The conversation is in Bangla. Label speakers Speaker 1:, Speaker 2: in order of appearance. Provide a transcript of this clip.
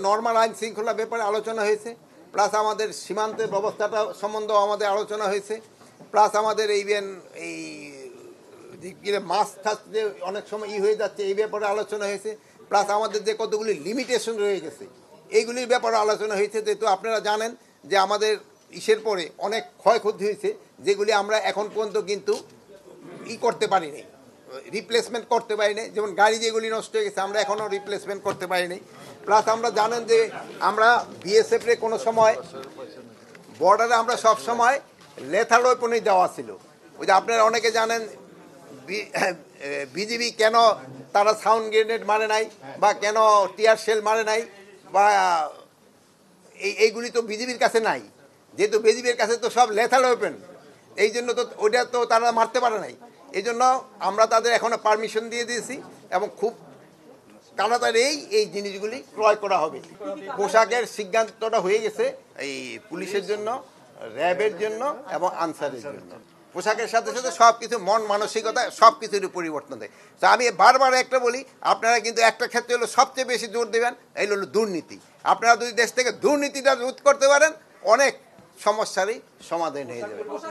Speaker 1: নর্মাল আইন শৃঙ্খলা ব্যাপারে আলোচনা হয়েছে, প্লাস আমাদের সীমান্তের ব্যবস্থাটা সম্বন্ধেও আমাদের আলোচনা হয়েছে, প্লাস আমাদের এই মাছ টাছ যে অনেক সময় হয়ে যাচ্ছে এই ব্যাপারে আলোচনা হয়েছে, প্লাস আমাদের যে কতগুলি লিমিটেশন রয়ে গেছে এইগুলির ব্যাপারে আলোচনা হয়েছে। যেহেতু আপনারা জানেন যে আমাদের ইসের পরে অনেক ক্ষয়ক্ষতি হয়েছে, যেগুলি আমরা এখন পর্যন্ত কিন্তু করতে পারিনি, রিপ্লেসমেন্ট করতে পারিনি। যেমন গাড়ি যেগুলি নষ্ট হয়ে গেছে আমরা এখনও রিপ্লেসমেন্ট করতে পারিনি। প্লাস আমরা জানেন যে আমরা বিএসএফে কোনো সময় বর্ডারে আমরা সব সময় লেথাল ওয়েপনই দেওয়া ছিল। ওই যে আপনারা অনেকে জানেন বিজিবি কেন তারা সাউন্ড গ্রেনেড মারে নাই বা কেন টিয়ার শেল মারে নাই, বা এইগুলি তো বিজিবির কাছে নাই, যেহেতু বিজিবির কাছে তো সব লেথাল ওয়েপন, এই জন্য তো ওইটা তো তারা মারতে পারে নাই। এই জন্য আমরা তাদের এখনও পারমিশন দিয়ে দিয়েছি এবং খুব তাড়াতাড়ি এই জিনিসগুলি ক্রয় করা হবে। পোশাকের সিদ্ধান্তটা হয়ে গেছে এই পুলিশের জন্য, র্যাবের জন্য এবং আনসারের জন্য। পোশাকের সাথে সাথে সব কিছু মন মানসিকতা সব কিছুরই পরিবর্তন দেয়। তো আমি বারবার একটা বলি, আপনারা কিন্তু একটা ক্ষেত্রে হলো সবচেয়ে বেশি জোর দেবেন, এই হলো দুর্নীতি। আপনারা যদি দেশ থেকে দুর্নীতিটা রোধ করতে পারেন অনেক সমস্যারই সমাধান হয়ে যাবে।